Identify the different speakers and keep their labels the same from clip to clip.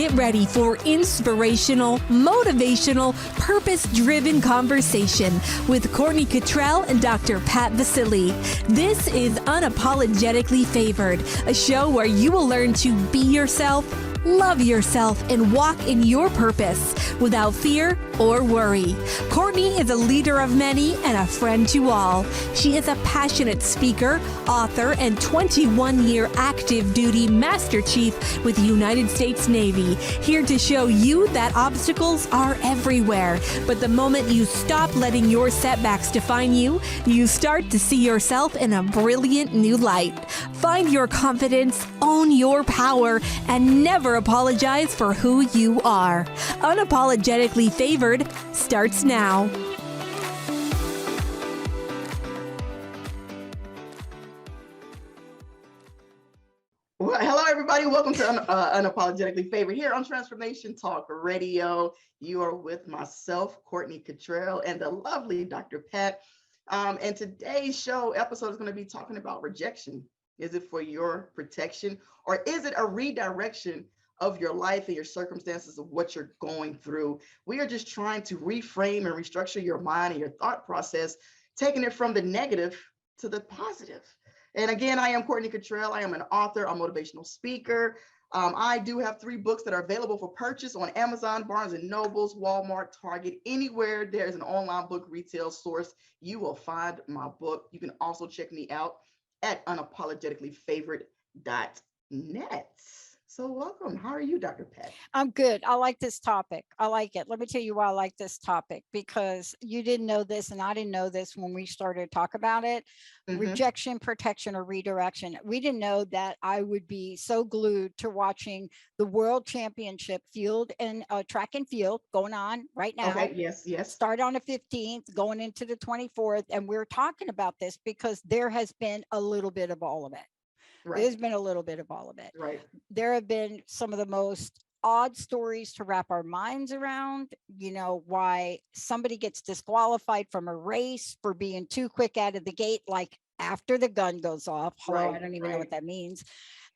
Speaker 1: Get ready for inspirational, motivational, purpose-driven conversation with Courtney Kittrell and Dr. Pat Baccili. This is Unapologetically Favored, a show where you will learn to be yourself, love yourself, and walk in your purpose without fear or worry. Courtney is a leader of many and a friend to all. She is a passionate speaker, author, and 21-year active duty Master Chief with the United States Navy, here to show you that obstacles are everywhere. But the moment you stop letting your setbacks define you, you start to see yourself in a brilliant new light. Find your confidence, own your power, and never apologize for who you are. Unapologetically Favored starts now.
Speaker 2: Well, hello, everybody. Welcome to Unapologetically Favored here on Transformation Talk Radio. You are with myself, Courtney Kittrell, and the lovely Dr. Pat. And today's show episode is going to be talking about rejection. Is it for your protection, or is it a redirection of your life and your circumstances of what you're going through? We are just trying to reframe and restructure your mind and your thought process, taking it from the negative to the positive. And again, I am Courtney Kittrell. I am an author, a motivational speaker. I do have 3 books that are available for purchase on Amazon, Barnes & Nobles, Walmart, Target. Anywhere there's an online book retail source, you will find my book. You can also check me out at unapologeticallyfavored.net. So welcome. How are you, Dr. Pat?
Speaker 3: I'm good. I like this topic. I like it. Let me tell you why I like this topic, because you didn't know this and I didn't know this when we started to talk about it. Rejection, protection, or redirection. We didn't know that I would be so glued to watching the World Championship field and track and field going on right now.
Speaker 2: Okay, yes.
Speaker 3: Start on the 15th, going into the 24th. And we're talking about this because there has been a little bit of all of it.
Speaker 2: Right.
Speaker 3: There's been a little bit of all of it.
Speaker 2: Right.
Speaker 3: There have been some of the most odd stories to wrap our minds around, why somebody gets disqualified from a race for being too quick out of the gate, like after the gun goes off. Hello,
Speaker 2: Right,
Speaker 3: I don't even know what that means.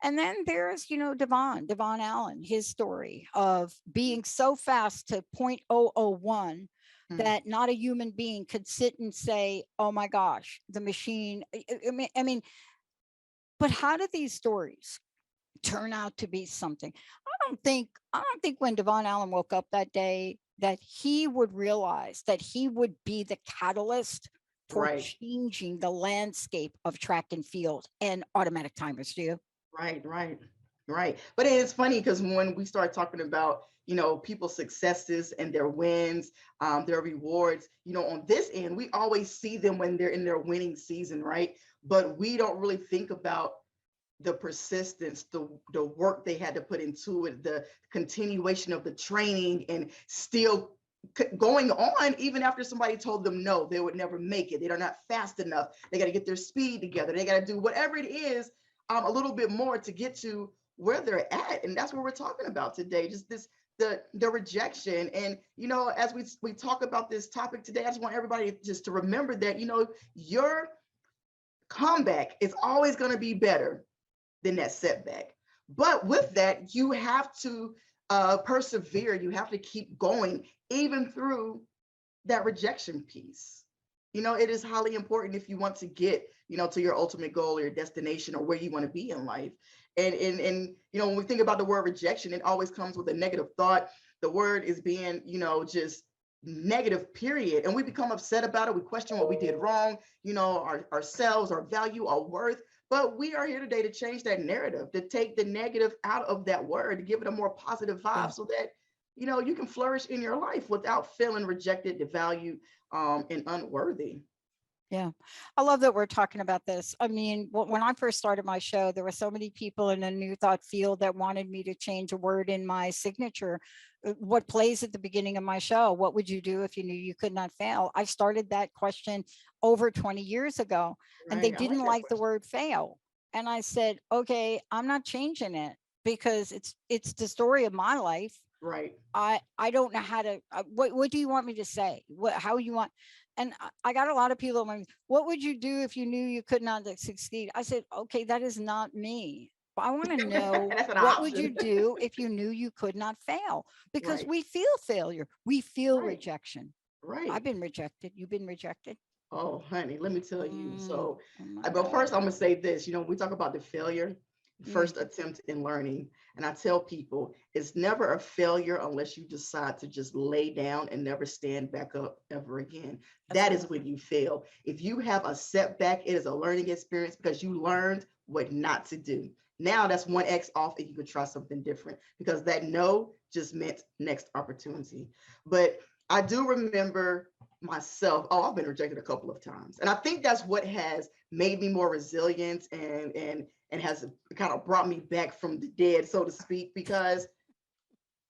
Speaker 3: And then there's, Devon Allen, his story of being so fast to 0.001 that not a human being could sit and say, oh my gosh, the machine. I mean, but how do these stories turn out to be something? I don't think when Devon Allen woke up that day that he would realize that he would be the catalyst for changing the landscape of track and field and automatic timers. Do you?
Speaker 2: Right. But it's funny because when we start talking about, people's successes and their wins, their rewards, on this end, we always see them when they're in their winning season, right? But we don't really think about the persistence, the work they had to put into it, the continuation of the training, and still going on even after somebody told them no, they would never make it. They're not fast enough. They got to get their speed together. They got to do whatever it is, a little bit more to get to where they're at. And that's what we're talking about today. Just the rejection. And, as we talk about this topic today, I just want everybody just to remember that, your comeback is always going to be better than that setback. But with that, you have to persevere. You have to keep going, even through that rejection piece. It is highly important if you want to get, to your ultimate goal or your destination or where you want to be in life. And when we think about the word rejection, it always comes with a negative thought. The word is being, just negative, period. And we become upset about it. We question what we did wrong, ourselves, our value, our worth. But we are here today to change that narrative, to take the negative out of that word, to give it a more positive vibe so that, you can flourish in your life without feeling rejected, devalued, and unworthy.
Speaker 3: Yeah, I love that we're talking about this. I mean, when I first started my show, there were so many people in the New Thought field that wanted me to change a word in my signature. What plays at the beginning of my show? What would you do if you knew you could not fail? I started that question over 20 years ago, and they didn't like the word fail. And I said, okay, I'm not changing it because it's the story of my life.
Speaker 2: Right.
Speaker 3: I don't know how to, what do you want me to say? How you want? And I got a lot of people, what would you do if you knew you could not succeed? I said, okay, that is not me. But I want to know,
Speaker 2: That's an
Speaker 3: what would you
Speaker 2: option.
Speaker 3: do if you knew you could not fail? Because
Speaker 2: Right,
Speaker 3: we feel failure, we feel
Speaker 2: right,
Speaker 3: rejection.
Speaker 2: right.
Speaker 3: I've been rejected. You've been rejected.
Speaker 2: Oh, honey, let me tell you.
Speaker 3: Mm,
Speaker 2: So,
Speaker 3: oh my
Speaker 2: but
Speaker 3: God.
Speaker 2: first, I'm gonna say this. We talk about the failure,
Speaker 3: Mm,
Speaker 2: first attempt in learning, and I tell people it's never a failure unless you decide to just lay down and never stand back up ever again.
Speaker 3: that's
Speaker 2: That
Speaker 3: right.
Speaker 2: is when you fail. If you have a setback, it is a learning experience because you learned what not to do. Now that's one X off, and you could try something different because that no just meant next opportunity. But I do remember myself. Oh, I've been rejected a couple of times, and I think that's what has made me more resilient and has kind of brought me back from the dead, so to speak, because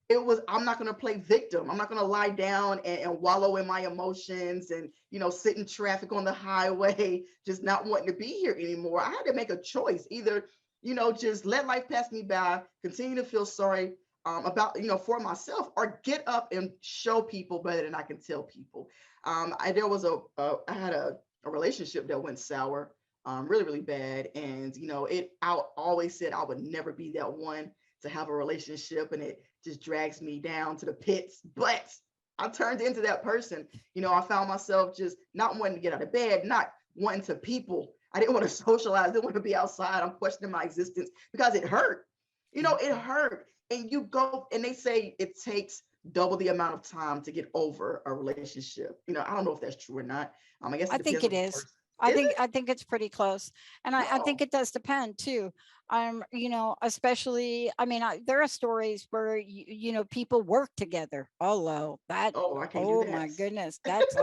Speaker 2: it was I'm not going to play victim. I'm not going to lie down and wallow in my emotions and sit in traffic on the highway just not wanting to be here anymore. I had to make a choice: either just let life pass me by, continue to feel sorry about for myself, or get up and show people better than I can tell people. I there was I had a relationship that went sour, really really bad, and I always said I would never be that one to have a relationship, and it just drags me down to the pits. But I turned into that person. I found myself just not wanting to get out of bed, not wanting to people. I didn't want to socialize, didn't want to be outside. I'm questioning my existence because it hurt. It
Speaker 3: Mhm.
Speaker 2: hurt. And you go, and they say it takes double the amount of time to get over a relationship. I don't know if that's true or not. I guess
Speaker 3: I
Speaker 2: it
Speaker 3: think
Speaker 2: depends
Speaker 3: it
Speaker 2: on the
Speaker 3: is.
Speaker 2: person. Is it?
Speaker 3: I think it's pretty close. And I think
Speaker 2: Oh,
Speaker 3: it does depend too. Especially, I mean, there are stories where people work together. Although that,
Speaker 2: oh, I can't do
Speaker 3: oh my
Speaker 2: that.
Speaker 3: goodness, that's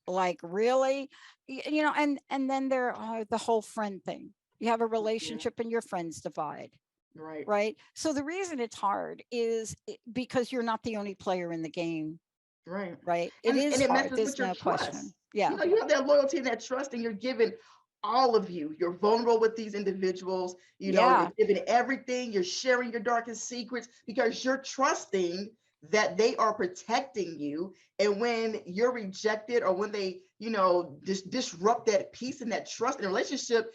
Speaker 3: like really, and then there are the whole friend thing. You have a
Speaker 2: Yeah,
Speaker 3: relationship and your friends divide,
Speaker 2: right.
Speaker 3: right? So the reason it's hard is because you're not the only player in the game,
Speaker 2: Right.
Speaker 3: right? It
Speaker 2: And
Speaker 3: is
Speaker 2: it
Speaker 3: hard.
Speaker 2: messes
Speaker 3: There's
Speaker 2: with your
Speaker 3: no
Speaker 2: trust.
Speaker 3: question. Yeah.
Speaker 2: You have that loyalty and that trust, and you're giving all of you. You're vulnerable with these individuals. You're
Speaker 3: Yeah.
Speaker 2: giving everything. You're sharing your darkest secrets because you're trusting that they are protecting you. And when you're rejected, or when they, disrupt that peace and that trust in a relationship,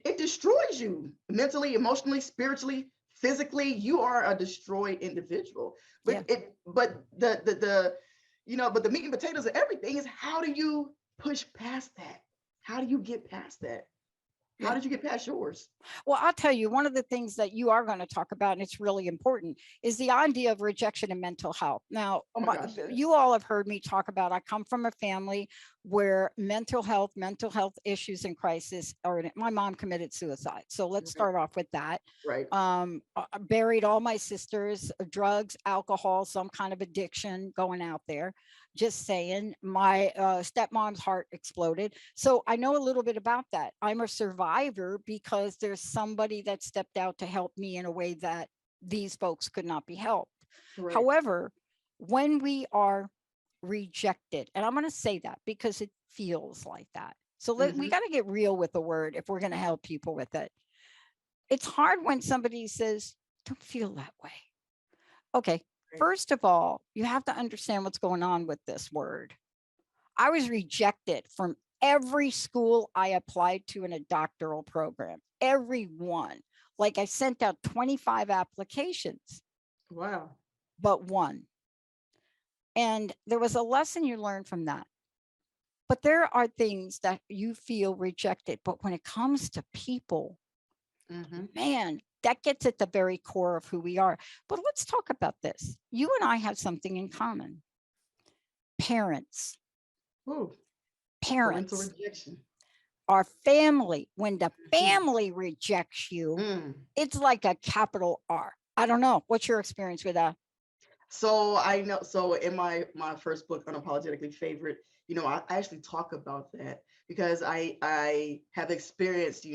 Speaker 2: it destroys you mentally, emotionally, spiritually, physically. You are a destroyed individual.
Speaker 3: Yeah.
Speaker 2: But the meat and potatoes of everything is, how do you push past that? How do you get past that? How
Speaker 3: Yeah.
Speaker 2: did you get past yours?
Speaker 3: Well, I'll tell you, one of the things that you are going to talk about, and it's really important, is the idea of rejection and mental health. Now,
Speaker 2: Oh my gosh,
Speaker 3: you
Speaker 2: yes.
Speaker 3: all have heard me talk about, I come from a family where mental health issues and crisis, or my mom committed suicide. So let's
Speaker 2: Right,
Speaker 3: start off with that.
Speaker 2: right.
Speaker 3: Buried all my sisters, drugs, alcohol, some kind of addiction going out there. Just saying, my stepmom's heart exploded. So I know a little bit about that. I'm a survivor because there's somebody that stepped out to help me in a way that these folks could not be helped.
Speaker 2: Right.
Speaker 3: However, when we are rejected, and I'm going to say that because it feels like that. So we
Speaker 2: Mm-hmm.
Speaker 3: got to get real with the word if we're going to help people with it. It's hard when somebody says, don't feel that way. Okay,
Speaker 2: Right.
Speaker 3: first of all, you have to understand what's going on with this word. I was rejected from every school I applied to in a doctoral program, every one. Like, I sent out 25 applications,
Speaker 2: Wow.
Speaker 3: but one. And there was a lesson you learn from that. But there are things that you feel rejected. But when it comes to people,
Speaker 2: Mm-hmm.
Speaker 3: man, that gets at the very core of who we are. But let's talk about this. You and I have something in common. Parents,
Speaker 2: Ooh, parental
Speaker 3: parents,
Speaker 2: rejection.
Speaker 3: our family. When the
Speaker 2: Mhm.
Speaker 3: family rejects you,
Speaker 2: Mm.
Speaker 3: it's like a capital R. I don't know. What's your experience with that?
Speaker 2: So I know. So in my first book, Unapologetically Favorite, I actually talk about that because I have experienced,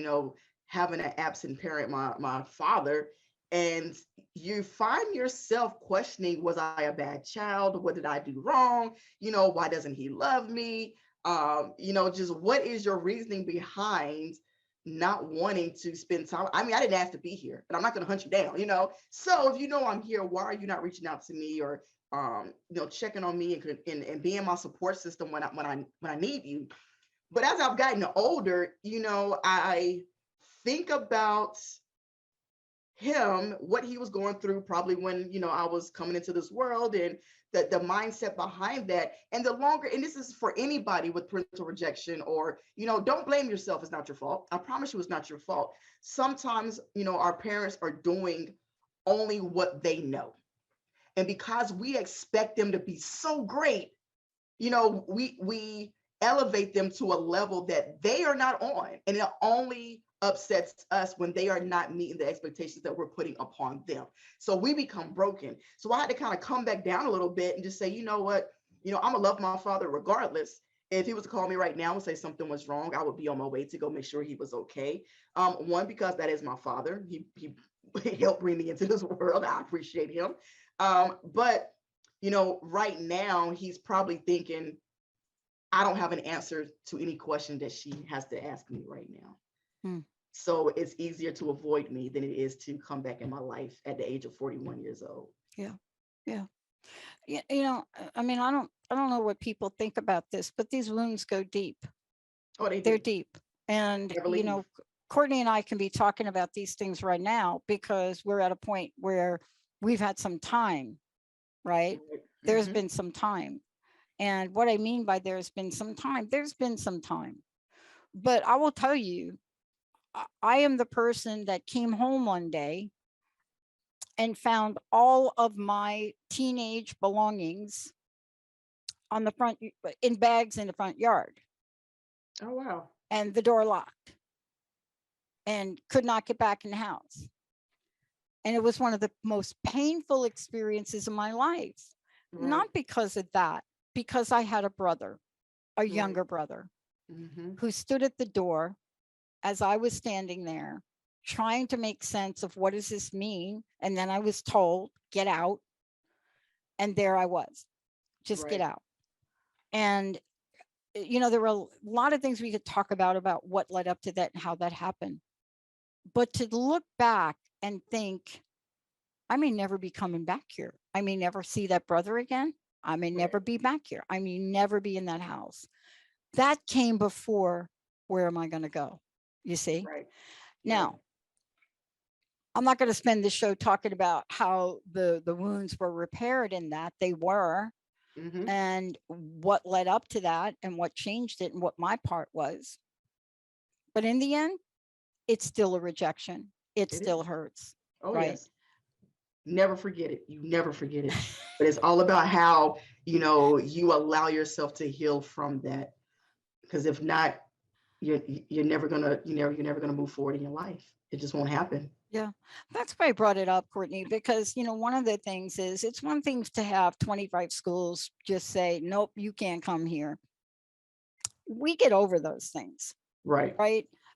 Speaker 2: having an absent parent, my father, and you find yourself questioning: was I a bad child? What did I do wrong? Why doesn't he love me? Just what is your reasoning behind not wanting to spend time? I mean, I didn't ask to be here, and I'm not going to hunt you down. So if I'm here, why are you not reaching out to me, or checking on me, and being my support system when I need you? But as I've gotten older, I think about him what he was going through probably when, I was coming into this world, and the mindset behind that. And the longer, and this is for anybody with parental rejection, or, don't blame yourself. It's not your fault. I promise you it's not your fault. Sometimes, our parents are doing only what they know. And because we expect them to be so great, we elevate them to a level that they are not on. And it only upsets us when they are not meeting the expectations that we're putting upon them. So we become broken. So I had to kind of come back down a little bit and just say, you know what, I'm gonna love my father regardless. If he was to call me right now and say something was wrong, I would be on my way to go make sure he was okay. One, because that is my father. He helped bring me into this world. I appreciate him. But right now he's probably thinking, I don't have an answer to any question that she has to ask me right now. So it's easier to avoid me than it is to come back in my life at the age of 41 years old.
Speaker 3: Yeah. I mean, I don't know what people think about this, but these wounds go deep.
Speaker 2: Oh,
Speaker 3: they're deep. And, Courtney and I can be talking about these things right now because we're at a point where we've had some time, right? There's been some time. And what I mean by there's been some time. But I will tell you, I am the person that came home one day and found all of my teenage belongings on the front, in bags in the front yard.
Speaker 2: Oh, wow.
Speaker 3: And the door locked and could not get back in the house. And it was one of the most painful experiences of my life. Right. Not because of that, because I had a brother, a younger brother, who stood at the door as I was standing there trying to make sense of what does this mean? And then I was told, get out. And there I was, just get out. And, there were a lot of things we could talk about what led up to that and how that happened. But to look back and think, I may never be coming back here. I may never see that brother again. I may never be back here. I may never be in that house. That came before, where am I going to go? You see? Now, I'm not going to spend this show talking about how the wounds were repaired in that. They were. And what led up to that and what changed it and what my part was. But in the end, it's still a rejection. It still hurts.
Speaker 2: Oh, right? Yes. Never forget it. You never forget it. But it's all about how, you allow yourself to heal from that. Because if not, you're never gonna move forward in your life. It just won't happen.
Speaker 3: Yeah, that's why I brought it up, Courtney, because, one of the things is it's one thing to have 25 schools just say, nope, you can't come here. We get over those things. Right.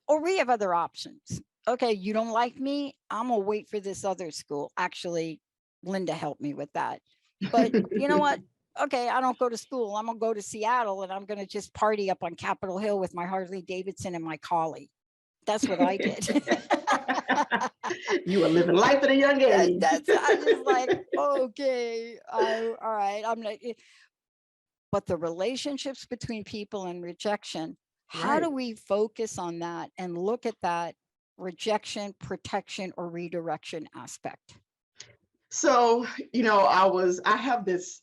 Speaker 3: Or we have other options. Okay, you don't like me? I'm going to wait for this other school. Actually, Linda helped me with that. But you know what? Okay, I don't go to school. I'm going to go to Seattle and I'm going to just party up on Capitol Hill with my Harley Davidson and my collie. That's what I did.
Speaker 2: You were living life at a young age.
Speaker 3: I was like, okay, all right. I'm not. But the relationships between people and rejection, how do we focus on that and look at that rejection, protection, or redirection aspect?
Speaker 2: So, I have this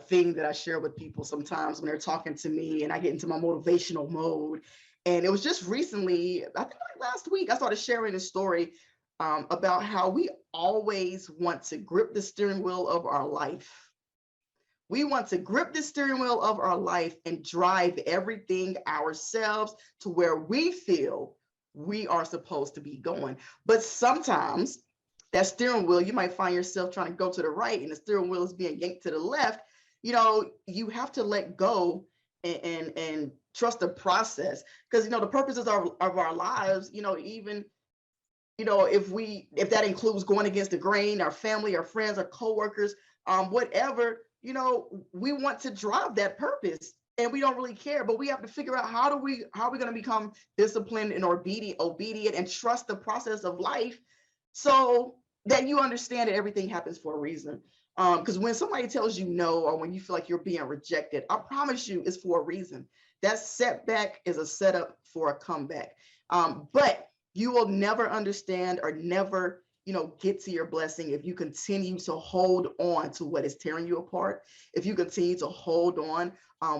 Speaker 2: thing that I share with people sometimes when they're talking to me and I get into my motivational mode. And it was just recently, I think like last week, I started sharing a story about how we always want to grip the steering wheel of our life. We want to grip the steering wheel of our life and drive everything ourselves to where we feel we are supposed to be going. But sometimes that steering wheel, you might find yourself trying to go to the right and the steering wheel is being yanked to the left. You have to let go and trust the process, because the purposes of our lives, even if that includes going against the grain, our family, our friends, our coworkers, whatever, we want to drive that purpose and we don't really care, but we have to figure out how are we going to become disciplined and obedient and trust the process of life, so that you understand that everything happens for a reason. Because when somebody tells you no, or when you feel like you're being rejected, I promise you it's for a reason. That setback is a setup for a comeback. But you will never understand or never get to your blessing, if you continue to hold on to what is tearing you apart, if you continue to hold on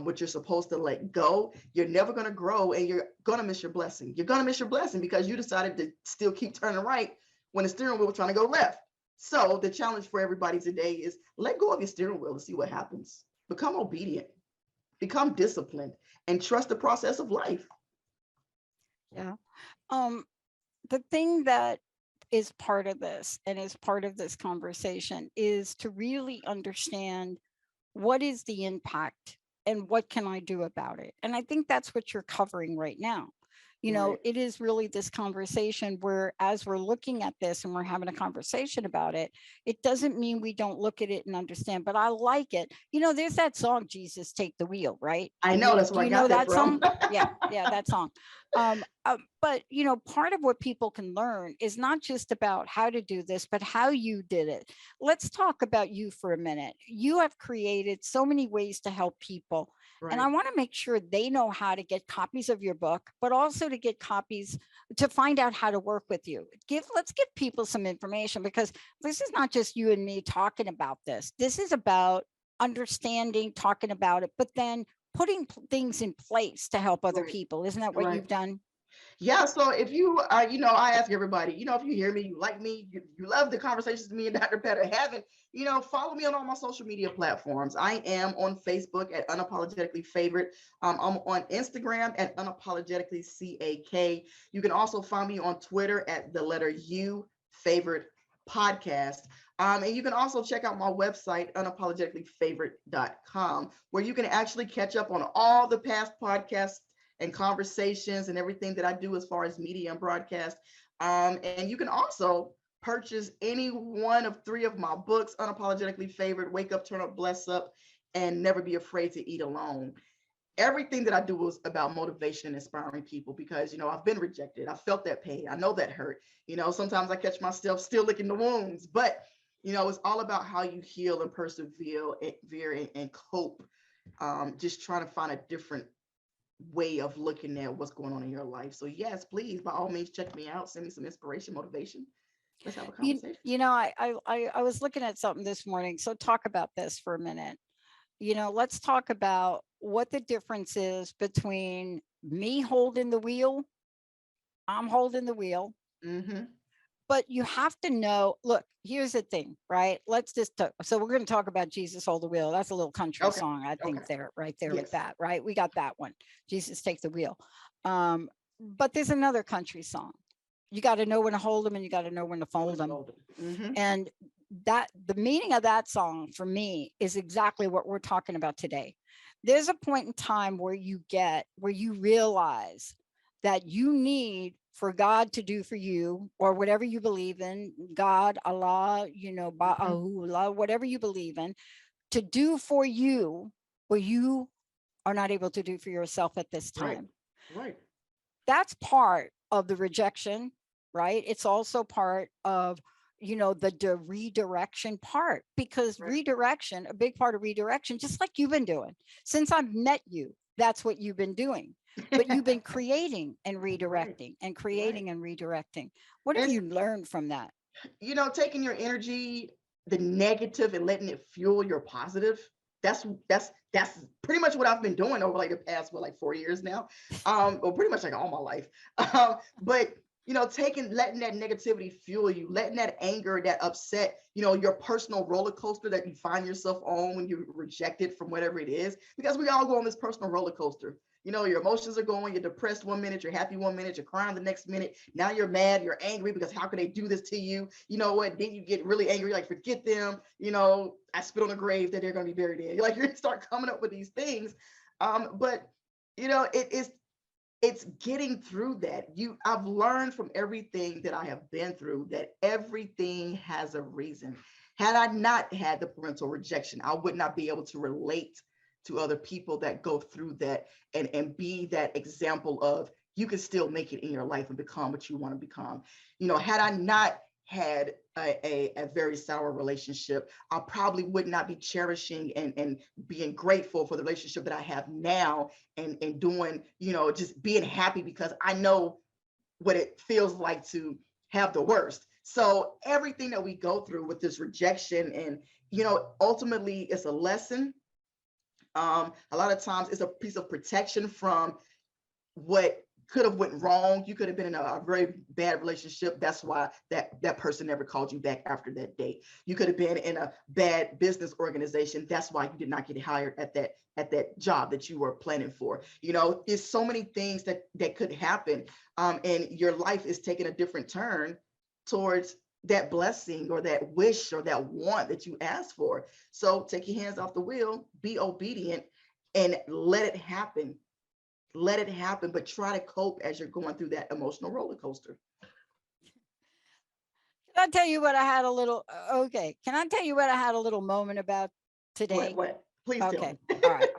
Speaker 2: what you're supposed to let go, you're never going to grow, and you're going to miss your blessing. You're going to miss your blessing because you decided to still keep turning right when the steering wheel was trying to go left. So the challenge for everybody today is let go of your steering wheel and see what happens. Become obedient, become disciplined, and trust the process of life.
Speaker 3: Yeah. The thing that is part of this and is part of this conversation is to really understand what is the impact and what can I do about it? And I think that's what you're covering right now.
Speaker 2: Right.
Speaker 3: It is really this conversation where, as we're looking at this and we're having a conversation about it, it doesn't mean we don't look at it and understand, but I like it. There's that song, Jesus Take the Wheel, right?
Speaker 2: I know, that's
Speaker 3: Do
Speaker 2: where I
Speaker 3: you know
Speaker 2: got that
Speaker 3: that
Speaker 2: from.
Speaker 3: song? Yeah, that song. But part of what people can learn is not just about how to do this, but how you did it. Let's talk about you for a minute. You have created so many ways to help people. And I
Speaker 2: Right.
Speaker 3: want to make sure they know how to get copies of your book, but also to get copies to find out how to work with you. Let's give people some information, because this is not just you and me talking about this. This is about understanding, talking about it, but then putting things in place to help other
Speaker 2: Right.
Speaker 3: people. Isn't that what
Speaker 2: Right.
Speaker 3: you've done?
Speaker 2: Yeah, so if you I ask everybody, if you hear me, you like me, you love the conversations me and Dr. Pat are having, follow me on all my social media platforms. I am on Facebook at Unapologetically Favorite. I'm on Instagram at Unapologetically CAK. You can also find me on Twitter at the letter U Favorite Podcast. And you can also check out my website, unapologeticallyfavorite.com, where you can actually catch up on all the past podcasts and conversations and everything that I do as far as media and broadcast. And you can also purchase any one of 3 of my books: Unapologetically Favored, Wake Up, Turn Up, Bless Up, and Never Be Afraid to Eat Alone. Everything that I do is about motivation and inspiring people, because, I've been rejected. I felt that pain. I know that hurt. Sometimes I catch myself still licking the wounds, but, it's all about how you heal and persevere and cope. Just trying to find a different way of looking at what's going on in your life. So yes, please, by all means, check me out. Send me some inspiration, motivation. Let's have a conversation.
Speaker 3: I was looking at something this morning. So talk about this for a minute. Let's talk about what the difference is between me holding the wheel. I'm holding the wheel.
Speaker 2: Mm-hmm.
Speaker 3: But you have to know, look, here's the thing, right? Let's just talk. So we're going to talk about Jesus Hold the Wheel. That's a little country song, I think, right there
Speaker 2: Yes.
Speaker 3: with that, right? We got that one. Jesus Take the Wheel. But there's another country song. You got to know when to hold them and you got to know when to fold them.
Speaker 2: Mm-hmm.
Speaker 3: And that the meaning of that song for me is exactly what we're talking about today. There's a point in time where you realize that you need for God to do for you, or whatever you believe in, God, Allah, Ba'ahullah, whatever you believe in, to do for you what you are not able to do for yourself at this time.
Speaker 2: Right.
Speaker 3: That's part of the rejection, right? It's also part of, the redirection part, because redirection, a big part of redirection, just like you've been doing since I've met you, that's what you've been doing. But you've been creating and redirecting and creating and redirecting. What have you learned from that?
Speaker 2: Taking your energy, the negative, and letting it fuel your positive. That's pretty much what I've been doing over like the past 4 years now, or pretty much like all my life. But letting that negativity fuel you, letting that anger, that upset, your personal roller coaster that you find yourself on when you're rejected from whatever it is, because we all go on this personal roller coaster. Your emotions are going, you're depressed 1 minute, you're happy 1 minute, you're crying the next minute. Now you're mad, you're angry because how could they do this to you? You know what? Then you get really angry, like forget them. I spit on a grave that they're going to be buried in. Like you start coming up with these things. But it's getting through that. I've learned from everything that I have been through that everything has a reason. Had I not had the parental rejection, I would not be able to relate to other people that go through that and be that example of you can still make it in your life and become what you want to become. Had I not had a very sour relationship, I probably would not be cherishing and being grateful for the relationship that I have now and doing, just being happy because I know what it feels like to have the worst. So everything that we go through with this rejection, and ultimately it's a lesson. A lot of times it's a piece of protection from what could have went wrong. You could have been in a very bad relationship. That's why that person never called you back after that date. You could have been in a bad business organization. That's why you did not get hired at that job that you were planning for. It's so many things that could happen, and your life is taking a different turn towards that blessing or that wish or that want that you asked for. So take your hands off the wheel, be obedient, and let it happen. Let it happen, but try to cope as you're going through that emotional roller coaster.
Speaker 3: Can I tell you what I had a little, okay. Can I tell you what I had a little moment about today?
Speaker 2: What? Please tell
Speaker 3: Okay.
Speaker 2: me.
Speaker 3: All right.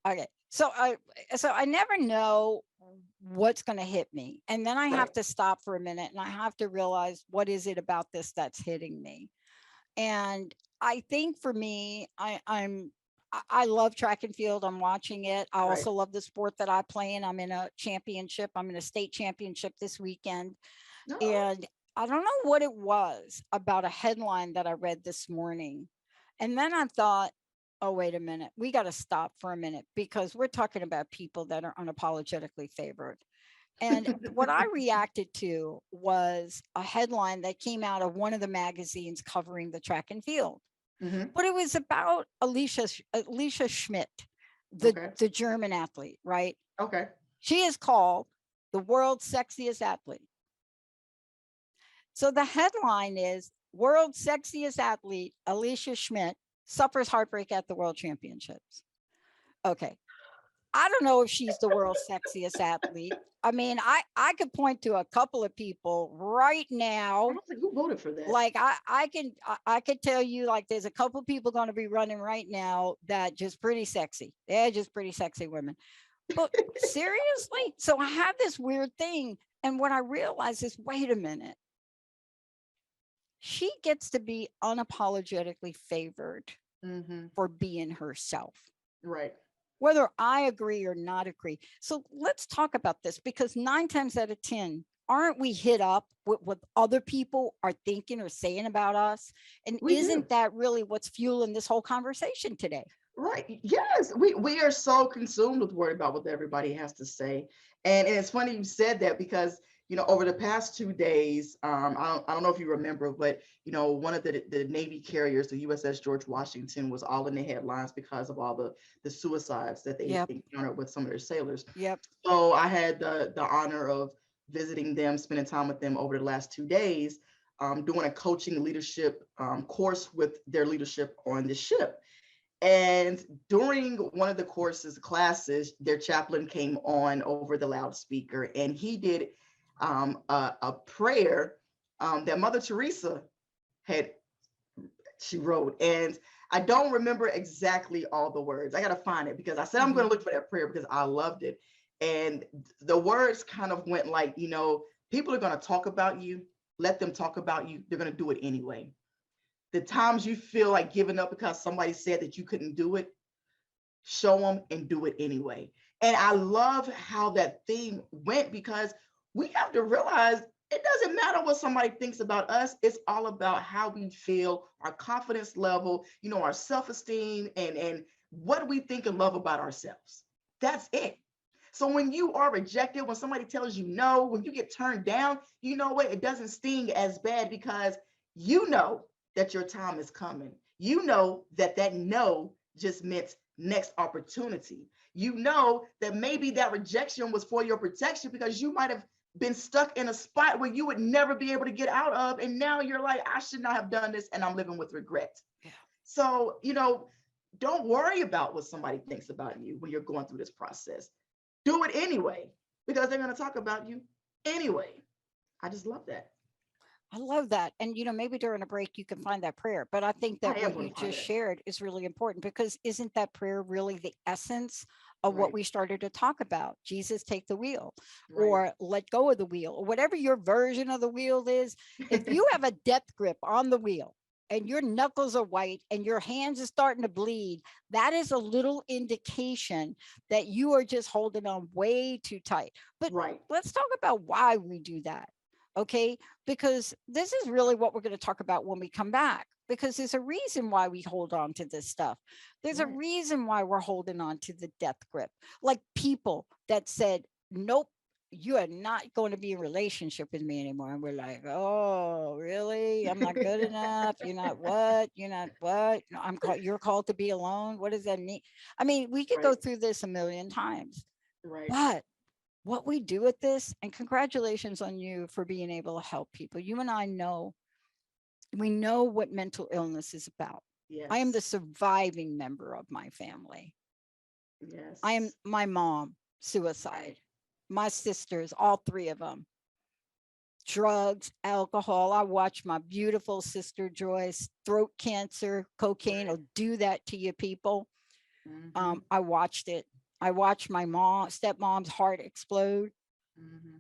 Speaker 3: Okay. So I never know what's going to hit me. And then I have
Speaker 2: Right.
Speaker 3: to stop for a minute and I have to realize, what is it about this that's hitting me? And I think for me, I love track and field. I'm watching it. I
Speaker 2: Right.
Speaker 3: also love the sport that I play in. I'm in a championship. I'm in a state championship this weekend.
Speaker 2: No.
Speaker 3: And I don't know what it was about a headline that I read this morning. And then I thought, oh, wait a minute. We got to stop for a minute because we're talking about people that are unapologetically favored. And what I reacted to was a headline that came out of one of the magazines covering the track and field.
Speaker 2: Mm-hmm.
Speaker 3: But it was about Alicia Schmidt,
Speaker 2: Okay.
Speaker 3: the German athlete, right?
Speaker 2: Okay.
Speaker 3: She is called the world's sexiest athlete. So the headline is World's Sexiest Athlete, Alicia Schmidt, suffers heartbreak at the World Championships. Okay. I don't know if she's the world's sexiest athlete. I mean, I could point to a couple of people right
Speaker 2: I
Speaker 3: now.
Speaker 2: don't think who voted for that.
Speaker 3: Like I could tell you, like, there's a couple of people going to be running right now that just pretty sexy. They're just pretty sexy women. But seriously, so I have this weird thing. And what I realize is, wait a minute. She gets to be unapologetically favored
Speaker 2: Mm-hmm.
Speaker 3: for being herself.
Speaker 2: Right.
Speaker 3: Whether I agree or not agree. So let's talk about this, because 9 times out of 10, aren't we hit up with what other people are thinking or saying about us? And
Speaker 2: We
Speaker 3: isn't
Speaker 2: do.
Speaker 3: that really what's fueling this whole conversation today?
Speaker 2: Right. Yes. We are so consumed with worried about what everybody has to say. And it's funny you said that because, over the past 2 days, I don't know if you remember, but, one of the Navy carriers, the USS George Washington, was all in the headlines because of all the suicides that they
Speaker 3: Yep.
Speaker 2: encountered with some of their sailors.
Speaker 3: Yep.
Speaker 2: So I had the honor of visiting them, spending time with them over the last 2 days, doing a coaching leadership course with their leadership on the ship. And during one of the classes, their chaplain came on over the loudspeaker and he did a prayer that Mother Teresa she wrote. And I don't remember exactly all the words. I got to find it because I said I'm going to look for that prayer because I loved it. And the words kind of went like, people are going to talk about you. Let them talk about you. They're going to do it anyway. The times you feel like giving up because somebody said that you couldn't do it, show them and do it anyway. And I love how that theme went because we have to realize it doesn't matter what somebody thinks about us. It's all about how we feel, our confidence level, our self-esteem, and what we think and love about ourselves. That's it. So when you are rejected, when somebody tells you no, when you get turned down, you know what? It doesn't sting as bad because you know that your time is coming. You know that no just meant next opportunity. You know that maybe that rejection was for your protection because you might have been stuck in a spot where you would never be able to get out of. And now you're like, I should not have done this and I'm living with regret.
Speaker 3: Yeah.
Speaker 2: So, don't worry about what somebody thinks about you when you're going through this process. Do it anyway, because they're going to talk about you anyway. I just love that.
Speaker 3: I love that. And, maybe during a break, you can find that prayer. But I think that what you just shared is really important, because isn't that prayer really the essence of what we started to talk about? Jesus, take the wheel, or let go of the wheel, or whatever your version of the wheel is. If you have a death grip on the wheel and your knuckles are white and your hands are starting to bleed, that is a little indication that you are just holding on way too tight. But let's talk about why we do that. Okay, because this is really what we're going to talk about when we come back, because there's a reason why we hold on to this stuff. There's a
Speaker 2: Right.
Speaker 3: reason why we're holding on to the death grip. Like people that said, nope, you are not going to be in a relationship with me anymore. And we're like, oh, really? I'm not good enough. You're not what? You're not what? No, you're called to be alone. What does that mean? I mean, we could go
Speaker 2: Right.
Speaker 3: through this a million times,
Speaker 2: Right.
Speaker 3: but what we do with this, and congratulations on you for being able to help people. You and I know, we know what mental illness is about. I am the
Speaker 2: Yes.
Speaker 3: surviving member of my family. I am
Speaker 2: Yes.
Speaker 3: my mom, suicide,
Speaker 2: Right.
Speaker 3: my sisters, all three of them, drugs, alcohol. I watched my beautiful sister Joyce, throat cancer, cocaine
Speaker 2: Right.
Speaker 3: will do that to you people.
Speaker 2: Mm-hmm.
Speaker 3: I watched it. I watched my stepmom's heart explode.
Speaker 2: Mm-hmm.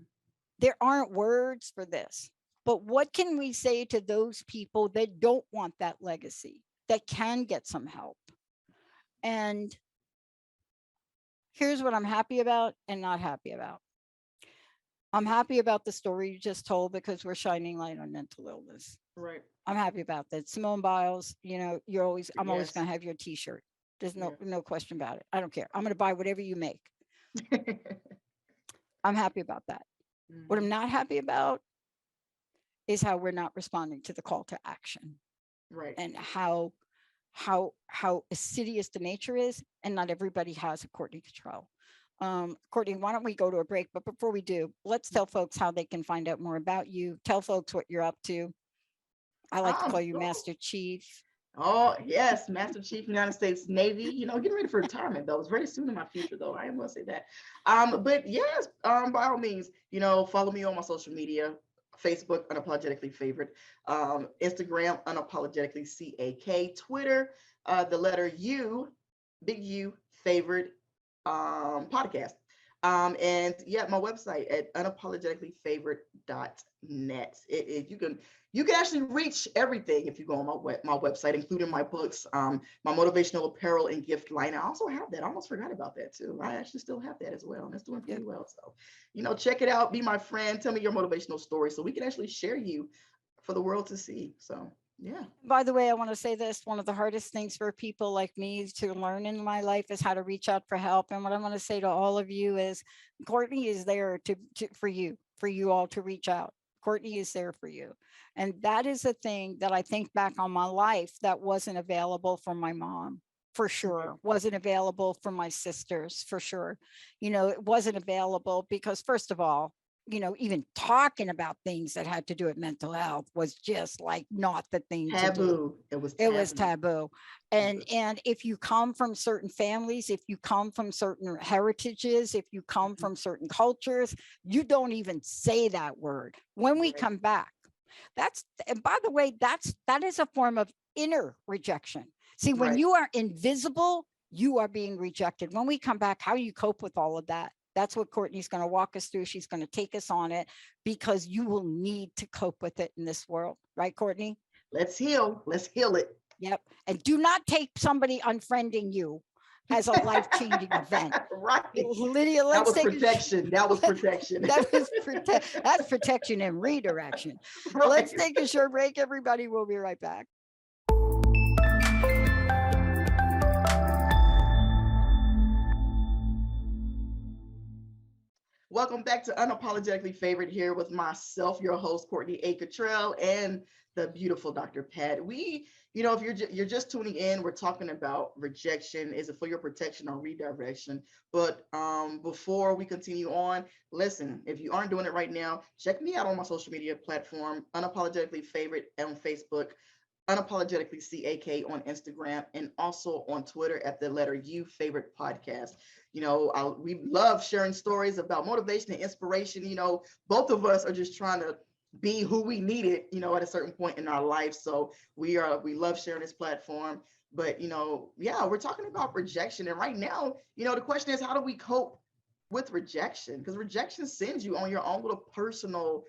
Speaker 3: There aren't words for this. But what can we say to those people that don't want that legacy, that can get some help? And here's what I'm happy about and not happy about. I'm happy about the story you just told because we're shining light on mental illness.
Speaker 2: Right.
Speaker 3: I'm happy about that. Simone Biles, I'm always
Speaker 2: Yes.
Speaker 3: going to have your t-shirt. There's
Speaker 2: Yeah.
Speaker 3: no question about it. I don't care. I'm going to buy whatever you make. I'm happy about that. What I'm
Speaker 2: Mm-hmm.
Speaker 3: not happy about is how we're not responding to the call to action,
Speaker 2: Right.
Speaker 3: and how assiduous the nature is, and not everybody has a Courtney Kittrell. Courtney, why don't we go to a break? But before we do, let's tell folks how they can find out more about you. Tell folks what you're up to. I like to call you
Speaker 2: Oh,
Speaker 3: Master Chief.
Speaker 2: oh, yes, Master Chief United States Navy. Getting ready for retirement though. It's very soon in my future though. I am gonna say that. But yes, by all means, follow me on my social media. Facebook, Unapologetically Favorite. Instagram, Unapologetically CAK. Twitter, the letter U, big U, favorite podcast. And yeah, my website at unapologeticallyfavorite.net. You can actually reach everything if you go on my website, including my books, my motivational apparel and gift line. I also have that. I almost forgot about that too. I actually still have that as well, and it's doing pretty
Speaker 3: Yep.
Speaker 2: well. So, check it out. Be my friend. Tell me your motivational story so we can actually share you for the world to see. So, yeah.
Speaker 3: By the way, I want to say this. One of the hardest things for people like me to learn in my life is how to reach out for help. And what I want to say to all of you is Courtney is there for you all to reach out. Courtney is there for you. And that is a thing that I think back on my life that wasn't available for my mom, for sure. Wasn't available for my sisters, for sure. It wasn't available because, first of all, even talking about things that had to do with mental health was just like not the thing to do.
Speaker 2: Taboo. It was
Speaker 3: It was
Speaker 2: taboo.
Speaker 3: taboo. And if you come from certain families, if you come from certain heritages, if you come
Speaker 2: Mhm.
Speaker 3: from certain cultures, you don't even say that word. When we
Speaker 2: Right.
Speaker 3: come back, and by the way, that is a form of inner rejection. See, when
Speaker 2: Right.
Speaker 3: you are invisible, you are being rejected. When we come back, how you cope with all of that? That's what Courtney's going to walk us through. She's going to take us on it because you will need to cope with it in this world. Right, Courtney?
Speaker 2: Let's heal. Let's heal it.
Speaker 3: Yep. And do not take somebody unfriending you as a life-changing event.
Speaker 2: Right.
Speaker 3: Lydia,
Speaker 2: That
Speaker 3: let's
Speaker 2: was
Speaker 3: take
Speaker 2: protection. That was protection.
Speaker 3: that's protection and redirection. Let's
Speaker 2: Right.
Speaker 3: take a short break, everybody. We'll be right back.
Speaker 2: Welcome back to Unapologetically Favorite here with myself, your host, Courtney A. Kittrell, and the beautiful Dr. Pat. If you're just tuning in, we're talking about rejection. Is it for your protection or redirection? But before we continue on, listen, if you aren't doing it right now, check me out on my social media platform, Unapologetically Favorite on Facebook, Unapologetically CAK on Instagram, and also on Twitter at the letter U Favorite Podcast. We love sharing stories about motivation and inspiration. Both of us are just trying to be who we needed, at a certain point in our life. So we love sharing this platform. But yeah, we're talking about rejection. And right now, the question is, how do we cope with rejection? Because rejection sends you on your own little personal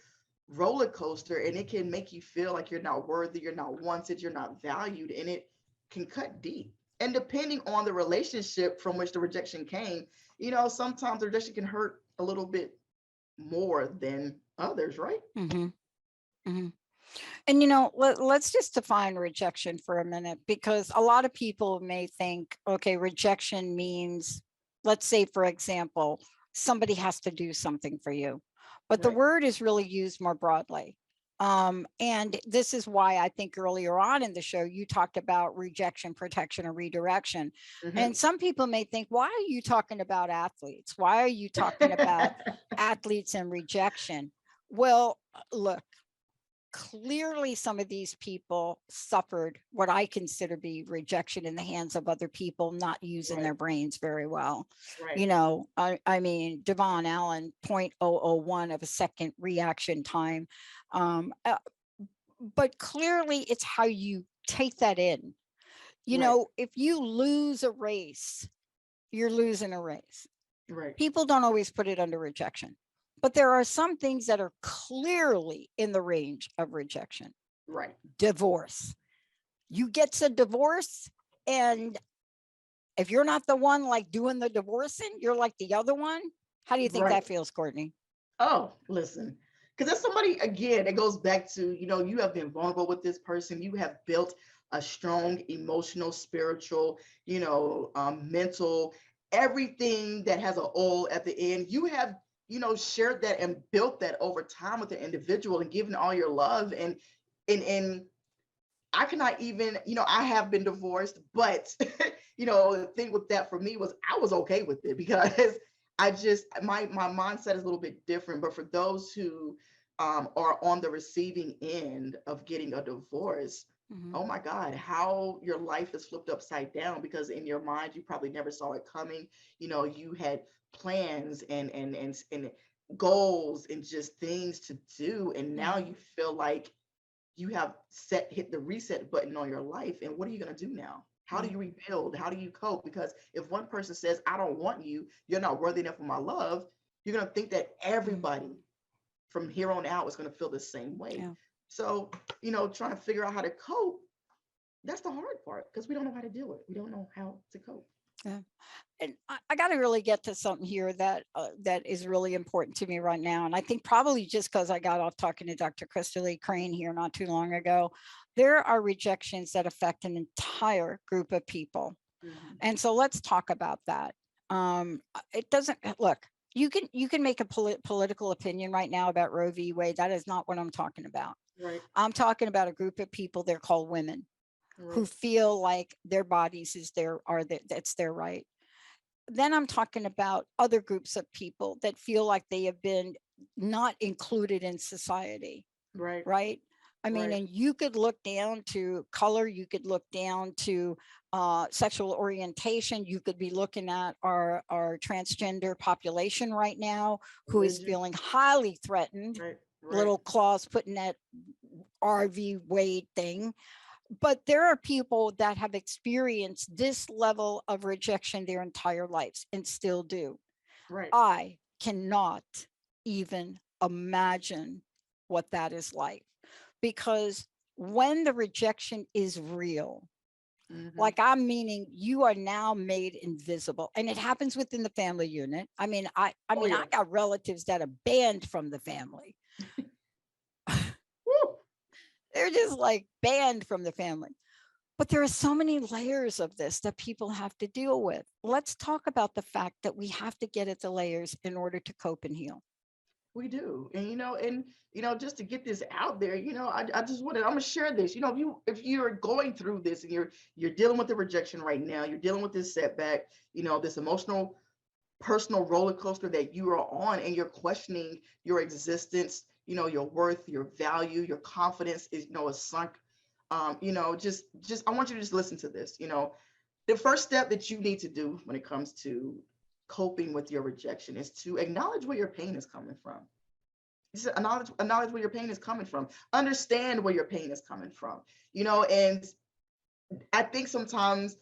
Speaker 2: roller coaster, and it can make you feel like you're not worthy, you're not wanted, you're not valued, and it can cut deep. And depending on the relationship from which the rejection came, sometimes the rejection can hurt a little bit more than others, right?
Speaker 3: Hmm. Hmm. And let's just define rejection for a minute, because a lot of people may think, okay, rejection means, let's say, for example, somebody has to do something for you. But the
Speaker 2: Right.
Speaker 3: word is really used more broadly. And this is why I think earlier on in the show, you talked about rejection, protection, or redirection.
Speaker 2: Hmm.
Speaker 3: And some people may think, why are you talking about athletes? Why are you talking about athletes and rejection? Well, look, clearly some of these people suffered what I consider be rejection in the hands of other people not using
Speaker 2: Right.
Speaker 3: their brains very well.
Speaker 2: Right.
Speaker 3: I mean, Devon Allen, 0.001 of a second reaction time. Um, uh, but clearly it's how you take that in.
Speaker 2: Right.
Speaker 3: If you lose a race, you're losing a race.
Speaker 2: Right.
Speaker 3: People don't always put it under rejection, but there are some things that are clearly in the range of rejection.
Speaker 2: Right.
Speaker 3: Divorce. You get a divorce, and if you're not the one like doing the divorcing, you're like the other one. How do you think
Speaker 2: Right.
Speaker 3: that feels, Courtney?
Speaker 2: Oh, listen, because there's somebody, again, it goes back to, you have been vulnerable with this person. You have built a strong emotional, spiritual, mental, everything that has an O at the end. You have, shared that and built that over time with the individual and given all your love. And I cannot even, I have been divorced, but the thing with that for me was I was okay with it because I just my mindset is a little bit different. But for those who are on the receiving end of getting a divorce,
Speaker 3: Mhm.
Speaker 2: oh my God, how your life is flipped upside down because in your mind you probably never saw it coming. You had plans and goals and just things to do, and now
Speaker 3: Mhm.
Speaker 2: you feel like you have hit the reset button on your life, and what are you going to do now? How do
Speaker 3: Mhm.
Speaker 2: you rebuild? How do you cope? Because if one person says, I don't want you, you're not worthy enough of my love, you're going to think that
Speaker 3: Mhm.
Speaker 2: everybody from here on out is going to feel the same way.
Speaker 3: Yeah.
Speaker 2: So, trying to figure out how to cope, that's the hard part because we don't know how to do it. We don't know how to cope.
Speaker 3: Yeah. And I got to really get to something here that is really important to me right now. And I think probably just because I got off talking to Dr. Crystal Lee Crane here not too long ago, there are rejections that affect an entire group of people.
Speaker 2: Mhm.
Speaker 3: And so let's talk about that. It doesn't look. You can make a political opinion right now about Roe v. Wade. That is not what I'm talking about.
Speaker 2: Right,
Speaker 3: I'm talking about a group of people. They're called women who
Speaker 2: right,
Speaker 3: feel like their bodies that's their right. Then I'm talking about other groups of people that feel like they have been not included in society,
Speaker 2: right,
Speaker 3: right? I mean,
Speaker 2: right.
Speaker 3: and you could look down to color, you could look down to sexual orientation, you could be looking at our transgender population right now, who is
Speaker 2: Religion,
Speaker 3: feeling highly threatened.
Speaker 2: right, right,
Speaker 3: Little clause putting that RV Wade thing. But there are people that have experienced this level of rejection their entire lives and still do.
Speaker 2: right.
Speaker 3: I cannot even imagine what that is like, because when the rejection is real,
Speaker 2: Hmm.
Speaker 3: like I'm meaning you are now made invisible, and it happens within the family unit. I mean, I
Speaker 2: Oh
Speaker 3: mean, I
Speaker 2: yeah.
Speaker 3: got relatives that are banned from the family.
Speaker 2: Woo.
Speaker 3: They're just like banned from the family. But there are so many layers of this that people have to deal with. Let's talk about the fact that we have to get at the layers in order to cope and heal.
Speaker 2: We do. And just to get this out there, I just wanted, I'm gonna share this. If you're going through this and you're dealing with the rejection right now, you're dealing with this setback, this emotional personal roller coaster that you are on, and you're questioning your existence, your worth, your value, your confidence is sunk. Just I want you to just listen to this. The first step that you need to do when it comes to coping with your rejection is to acknowledge where your pain is coming from. Just acknowledge where your pain is coming from. Understand where your pain is coming from. And I think sometimes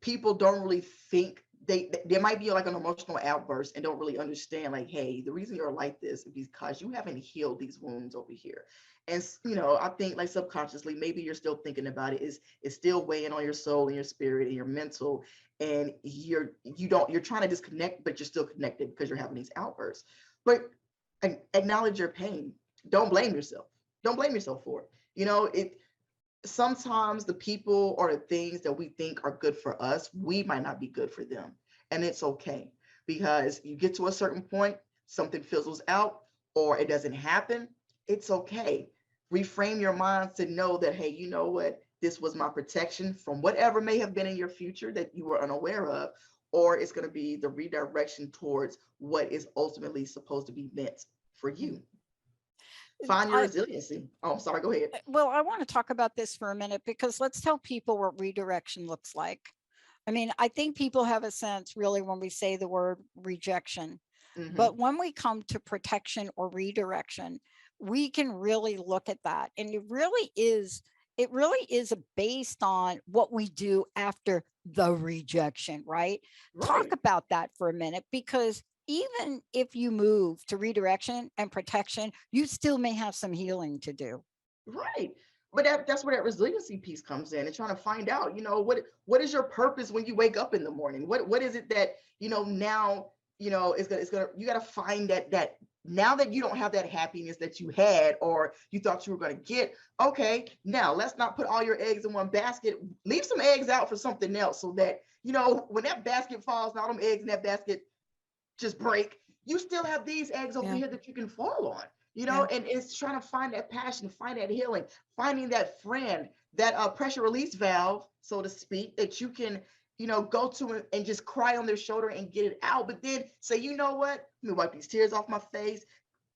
Speaker 2: people don't really think they might be like an emotional outburst and don't really understand, like, hey, the reason you're like this is because you haven't healed these wounds over here. And I think like subconsciously maybe you're still thinking about it, is it's still weighing on your soul and your spirit and your mental, and you're trying to disconnect, but you're still connected because you're having these outbursts. But acknowledge your pain. Don't blame yourself. Don't blame yourself for it. It sometimes the people or the things that we think are good for us, we might not be good for them. And it's okay, because you get to a certain point, something fizzles out or it doesn't happen. It's okay. Reframe your mind to know that, hey, you know what? This was my protection from whatever may have been in your future that you were unaware of, or it's going to be the redirection towards what is ultimately supposed to be meant for you. Find your resiliency. Oh, I'm sorry. Go ahead.
Speaker 3: Well, I want to talk about this for a minute, because let's tell people what redirection looks like. I mean, I think people have a sense really when we say the word rejection, but when we come to protection or redirection, we can really look at that. And it really is based on what we do after the rejection, right? Talk about that for a minute, because even if you move to redirection and protection, you still may have some healing to do.
Speaker 2: Right. But that's where that resiliency piece comes in, and trying to find out, what is your purpose when you wake up in the morning? What is it that, now, it's gonna you got to find that now that you don't have that happiness that you had or you thought you were going to get. Okay, now let's not put all your eggs in one basket. Leave some eggs out for something else, so that, when that basket falls and all them eggs in that basket just break, you still have these eggs over here that you can fall on, and it's trying to find that passion, find that healing, finding that friend, that pressure release valve, so to speak, that you can, go to and just cry on their shoulder and get it out. But then say, you know what, let me wipe these tears off my face,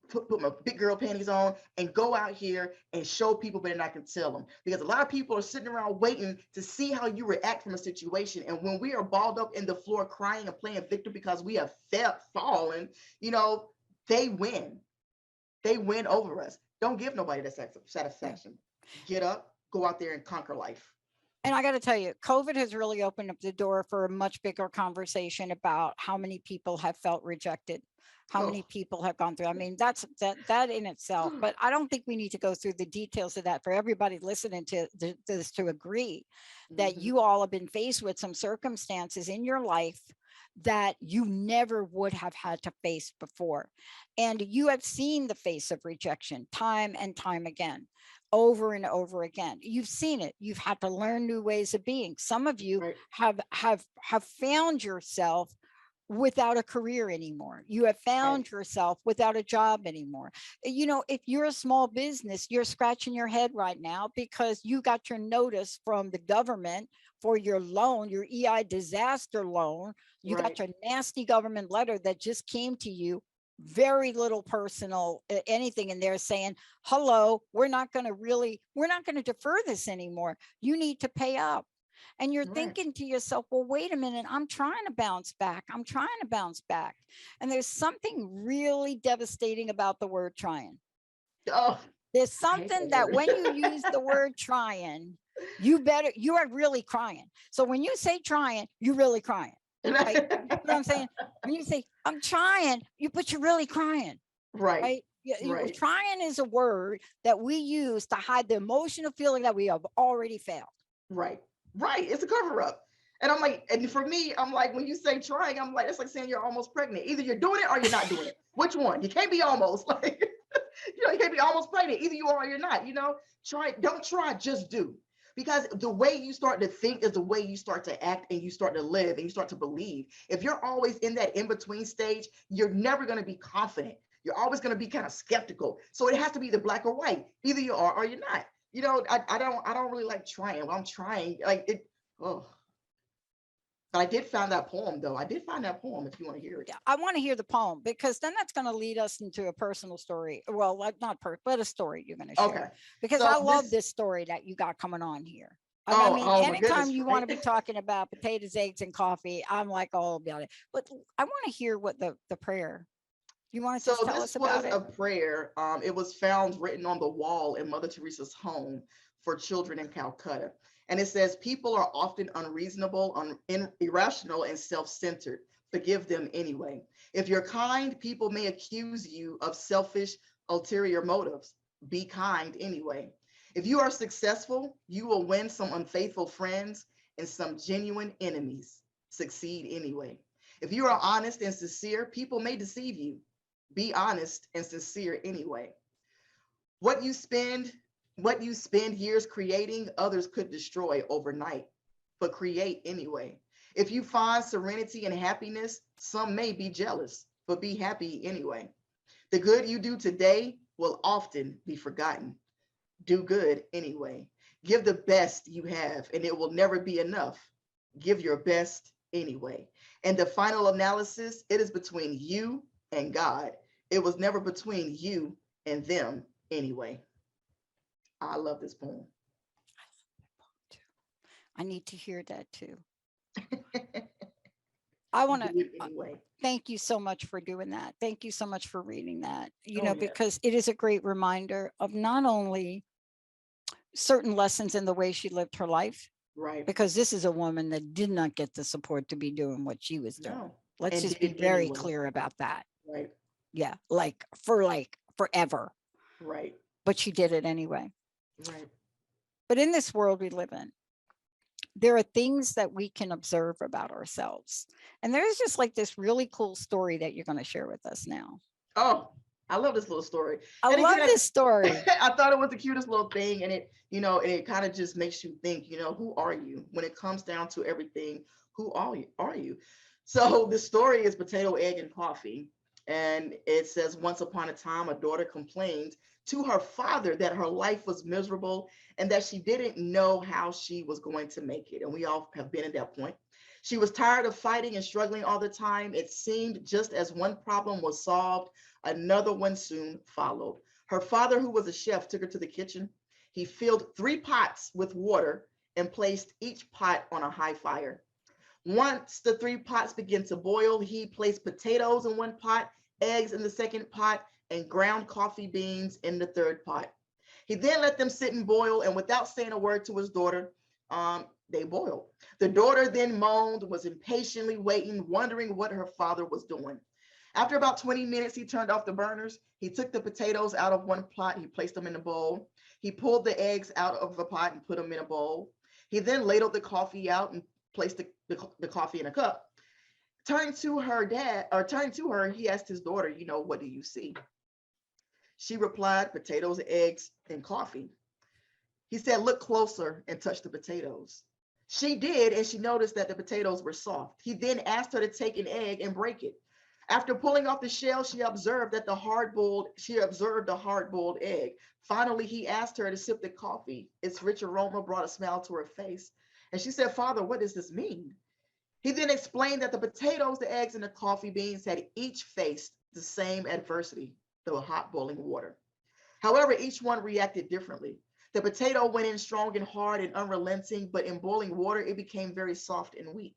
Speaker 2: put my big girl panties on, and go out here and show people better than I can tell them. Because a lot of people are sitting around waiting to see how you react from a situation. And when we are balled up in the floor crying and playing victim because we have fallen, they win. They win over us. Don't give nobody that satisfaction. Get up, go out there and conquer life.
Speaker 3: And I got to tell you, COVID has really opened up the door for a much bigger conversation about how many people have felt rejected, how many people have gone through. I mean, that in itself, but I don't think we need to go through the details of that for everybody listening to this to agree that you all have been faced with some circumstances in your life that you never would have had to face before. And you have seen the face of rejection time and time again, over and over again. You've seen it. You've had to learn new ways of being. Some of you have found yourself without a career anymore. You have found yourself without a job anymore. If you're a small business, you're scratching your head right now because you got your notice from the government for your loan, your EI disaster loan. You got your nasty government letter that just came to you, very little personal anything in there, saying, hello, we're not going to defer this anymore. You need to pay up. And you're thinking to yourself, well, wait a minute, I'm trying to bounce back. And there's something really devastating about the word trying. There's something that when you use the word trying, you are really crying. So when you say trying, you're really crying. Right? You know what I'm saying? When you say, I'm trying, but you're really crying. Right? Trying is a word that we use to hide the emotional feeling that we have already felt.
Speaker 2: Right. It's a cover up. And I'm like, and for me, I'm like, when you say trying, I'm like, it's like saying you're almost pregnant. Either you're doing it or you're not doing it. Which one? You can't be almost, like, you can't be almost pregnant. Either you are or you're not, don't try, just do. Because the way you start to think is the way you start to act, and you start to live, and you start to believe. If you're always in that in-between stage, you're never going to be confident. You're always going to be kind of skeptical. So it has to be the black or white. Either you are or you're not. I don't really like trying. Well, I'm trying, like it. Oh, but I did find that poem, though. If you want to hear it.
Speaker 3: Yeah, I want to hear the poem, because then that's going to lead us into a personal story. Well, but a story you're going to share. Okay. Because I love this story that you got coming on here. I mean, anytime you want to be talking about potatoes, eggs, and coffee, I'm like all about it. But I want to hear what the prayer. You want to tell us about it?
Speaker 2: So this was a prayer. It was found written on the wall in Mother Teresa's home for children in Calcutta. And it says, people are often unreasonable, irrational, and self-centered. Forgive them anyway. If you're kind, people may accuse you of selfish, ulterior motives. Be kind anyway. If you are successful, you will win some unfaithful friends and some genuine enemies. Succeed anyway. If you are honest and sincere, people may deceive you. Be honest and sincere anyway. What you spend, what you spend years creating, others could destroy overnight, but create anyway. If you find serenity and happiness, some may be jealous, but be happy anyway. The good you do today will often be forgotten. Do good anyway. Give the best you have, and it will never be enough. Give your best anyway. And the final analysis, it is between you and God. It was never between you and them anyway. I love this poem.
Speaker 3: I need to hear that too. I want
Speaker 2: Do
Speaker 3: to
Speaker 2: it anyway.
Speaker 3: thank you so much for doing that. Thank you so much for reading that,
Speaker 2: Oh, yeah.
Speaker 3: because it is a great reminder of not only certain lessons in the way she lived her life,
Speaker 2: Right.
Speaker 3: because this is a woman that did not get the support to be doing what she was doing.
Speaker 2: No.
Speaker 3: Let's
Speaker 2: And
Speaker 3: just
Speaker 2: did
Speaker 3: be
Speaker 2: it
Speaker 3: very
Speaker 2: anyway.
Speaker 3: clear about that.
Speaker 2: Right.
Speaker 3: Yeah, like forever.
Speaker 2: Right.
Speaker 3: But she did it anyway.
Speaker 2: Right.
Speaker 3: But in this world we live in, there are things that we can observe about ourselves. And there's just like this really cool story that you're going to share with us now.
Speaker 2: Oh, I love this little story.
Speaker 3: I
Speaker 2: And
Speaker 3: love
Speaker 2: again,
Speaker 3: this story.
Speaker 2: I thought it was the cutest little thing. And it, and it kind of just makes you think, who are you? When it comes down to everything, who are you? So the story is potato, egg, and coffee. And it says, once upon a time, a daughter complained to her father that her life was miserable and that she didn't know how she was going to make it. And we all have been at that point. She was tired of fighting and struggling all the time. It seemed just as one problem was solved, another one soon followed. Her father, who was a chef, took her to the kitchen. He filled 3 pots with water and placed each pot on a high fire. Once the 3 pots began to boil, he placed potatoes in one pot, eggs in the second pot, and ground coffee beans in the third pot. He then let them sit and boil, and without saying a word to his daughter, they boiled. The daughter then moaned, was impatiently waiting, wondering what her father was doing. After about 20 minutes, he turned off the burners. He took the potatoes out of one pot. He placed them in a bowl. He pulled the eggs out of the pot and put them in a bowl. He then ladled the coffee out and placed the coffee in a cup. Turning to her, he asked his daughter, what do you see? She replied, potatoes, eggs, and coffee. He said, look closer and touch the potatoes. She did, and she noticed that the potatoes were soft. He then asked her to take an egg and break it. After pulling off the shell, she observed a hard-boiled egg. Finally, he asked her to sip the coffee. Its rich aroma brought a smile to her face. And she said, Father, what does this mean? He then explained that the potatoes, the eggs, and the coffee beans had each faced the same adversity, the hot boiling water. However, each one reacted differently. The potato went in strong and hard and unrelenting, but in boiling water, it became very soft and weak.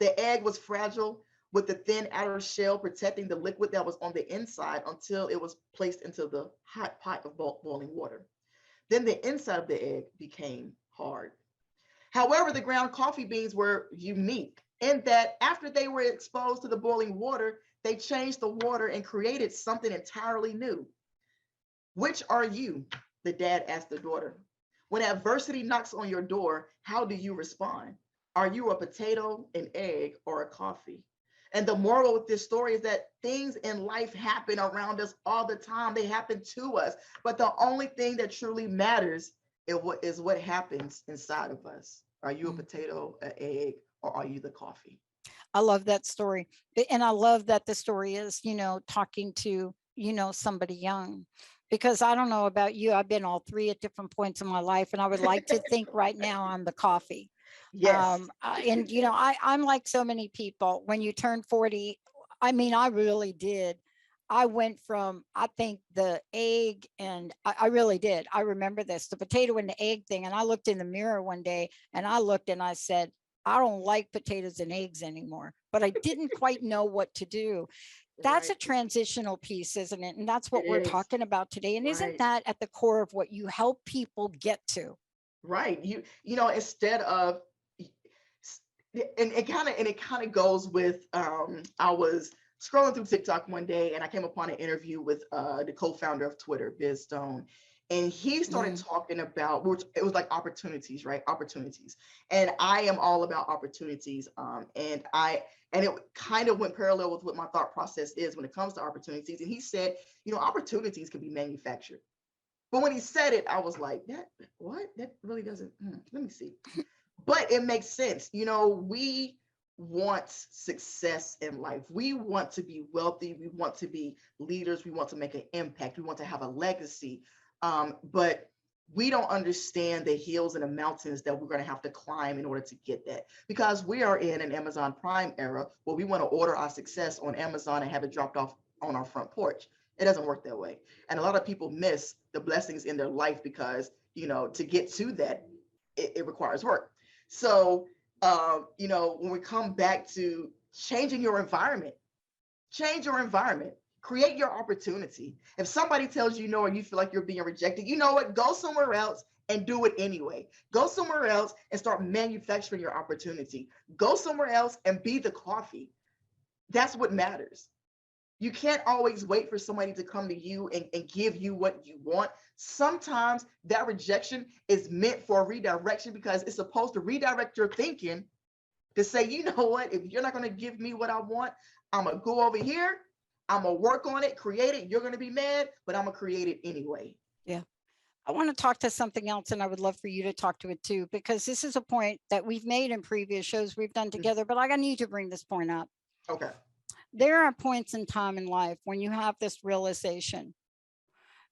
Speaker 2: The egg was fragile, with the thin outer shell protecting the liquid that was on the inside until it was placed into the hot pot of boiling water. Then the inside of the egg became hard. However, the ground coffee beans were unique in that after they were exposed to the boiling water, they changed the water and created something entirely new. Which are you? The dad asked the daughter. When adversity knocks on your door, how do you respond? Are you a potato, an egg, or a coffee? And the moral of this story is that things in life happen around us all the time. They happen to us. But the only thing that truly matters is what happens inside of us. Are you a potato, an egg, or are you the coffee?
Speaker 3: I love that story. And I love that the story is, talking to, somebody young. Because I don't know about you, I've been all 3 at different points in my life. And I would like to think right now I'm the coffee.
Speaker 2: Yes.
Speaker 3: And I'm like so many people. When you turn 40, I mean, I really did. I went from, I think, the egg, and I really did. I remember this, the potato and the egg thing. And I looked in the mirror one day and I looked and I said, I don't like potatoes and eggs anymore, but I didn't quite know what to do. That's a transitional piece, isn't it? And that's what we're talking about today. And isn't that at the core of what you help people get to?
Speaker 2: Right. Instead of, and it kind of goes with, I was scrolling through TikTok one day and I came upon an interview with the co-founder of Twitter, Biz Stone. And he started talking about, it was like opportunities, right? Opportunities. And I am all about opportunities. And it kind of went parallel with what my thought process is when it comes to opportunities. And he said, opportunities can be manufactured. But when he said it, I was like, that really doesn't, let me see. But it makes sense. We want success in life. We want to be wealthy. We want to be leaders. We want to make an impact. We want to have a legacy. But we don't understand the hills and the mountains that we're going to have to climb in order to get that, because we are in an Amazon Prime era where we want to order our success on Amazon and have it dropped off on our front porch. It doesn't work that way. And a lot of people miss the blessings in their life because, to get to that, it requires work. So, when we come back to changing your environment, change your environment. Create your opportunity. If somebody tells you no, or you feel like you're being rejected, you know what? Go somewhere else and do it anyway. Go somewhere else and start manufacturing your opportunity. Go somewhere else and be the coffee. That's what matters. You can't always wait for somebody to come to you and give you what you want. Sometimes that rejection is meant for redirection, because it's supposed to redirect your thinking to say, you know what? If you're not going to give me what I want, I'm going to go over here. I'm going to work on it, create it. You're going to be mad, but I'm going to create it anyway.
Speaker 3: Yeah. I want to talk to something else, and I would love for you to talk to it too, because this is a point that we've made in previous shows we've done together, but I need to bring this point up.
Speaker 2: Okay.
Speaker 3: There are points in time in life when you have this realization,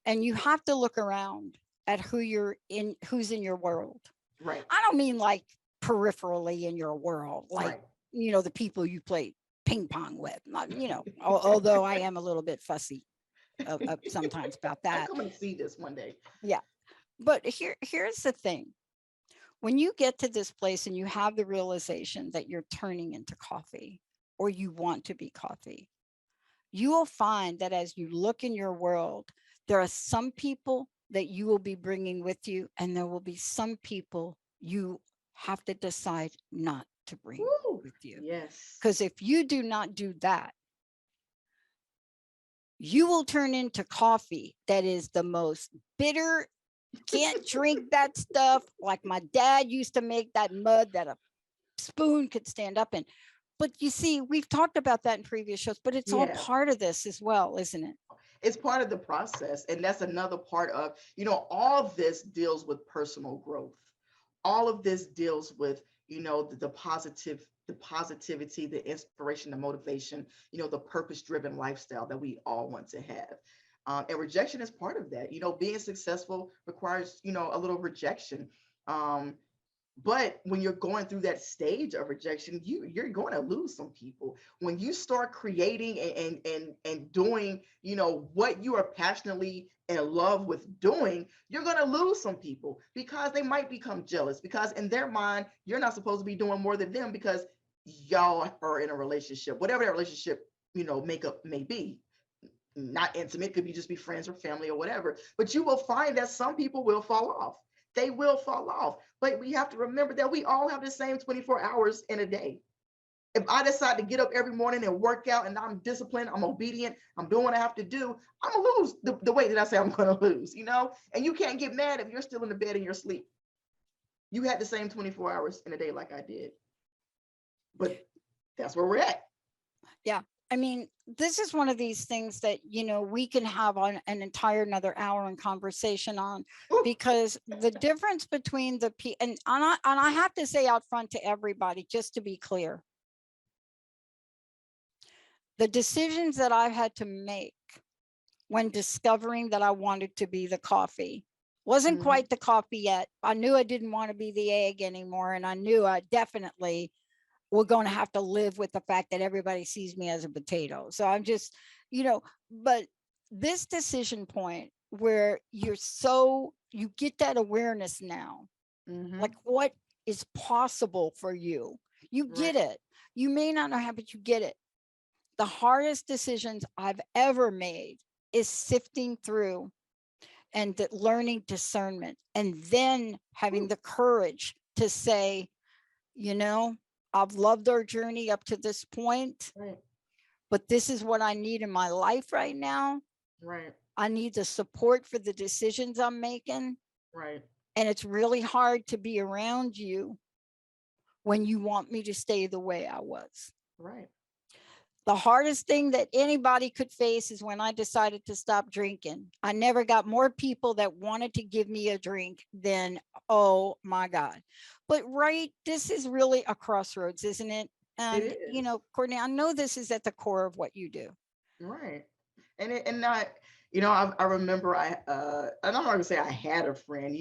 Speaker 3: and you have to look around at who's in your world.
Speaker 2: Right.
Speaker 3: I don't mean like peripherally in your world, like,
Speaker 2: right.
Speaker 3: The people you play ping pong with, although I am a little bit fussy sometimes about that.
Speaker 2: I'll come and see this one day.
Speaker 3: Yeah. But here's the thing. When you get to this place and you have the realization that you're turning into coffee, or you want to be coffee, you will find that as you look in your world, there are some people that you will be bringing with you, and there will be some people you have to decide not to bring with you.
Speaker 2: Yes.
Speaker 3: Because if you do not do that, you will turn into coffee that is the most bitter. Can't drink that stuff. Like my dad used to make that mud that a spoon could stand up in. But you see, we've talked about that in previous shows, but it's all part of this as well, isn't it?
Speaker 2: It's part of the process. And that's another part of, all of this deals with personal growth. All of this deals with, the positivity, the inspiration, the motivation, the purpose-driven lifestyle that we all want to have. And rejection is part of that. Being successful requires, a little rejection. But when you're going through that stage of rejection, you're going to lose some people. When you start creating and doing, what you are passionately in love with doing, you're going to lose some people because they might become jealous, because in their mind, you're not supposed to be doing more than them because y'all are in a relationship, whatever that relationship, makeup may be. Not intimate, could be just be friends or family or whatever. But you will find that some people will fall off. They will fall off. But we have to remember that we all have the same 24 hours in a day. If I decide to get up every morning and work out and I'm disciplined, I'm obedient, I'm doing what I have to do, I'm going to lose the weight that I say I'm going to lose, And you can't get mad if you're still in the bed in your sleep. You had the same 24 hours in a day like I did. But that's where we're at.
Speaker 3: Yeah. I mean, this is one of these things that, we can have on an entire another hour in conversation on, because the difference between and I have to say out front to everybody, just to be clear, the decisions that I've had to make when discovering that I wanted to be the coffee wasn't quite the coffee yet. I knew I didn't want to be the egg anymore. And I knew I definitely we're going to have to live with the fact that everybody sees me as a potato. So I'm just, but this decision point where you get that awareness now, like what is possible for you, you get it. You may not know how, but you get it. The hardest decisions I've ever made is sifting through and learning discernment, and then having the courage to say, I've loved our journey up to this point, but this is what I need in my life right now.
Speaker 2: Right.
Speaker 3: I need the support for the decisions I'm making.
Speaker 2: Right.
Speaker 3: And it's really hard to be around you when you want me to stay the way I was.
Speaker 2: Right.
Speaker 3: The hardest thing that anybody could face is when I decided to stop drinking. I never got more people that wanted to give me a drink than, oh my God. But this is really a crossroads, isn't it? And,
Speaker 2: It
Speaker 3: you
Speaker 2: is.
Speaker 3: know, Courtney, I know this is at the core of what you do.
Speaker 2: Right. And not, I remember and I'm not gonna say I had a friend,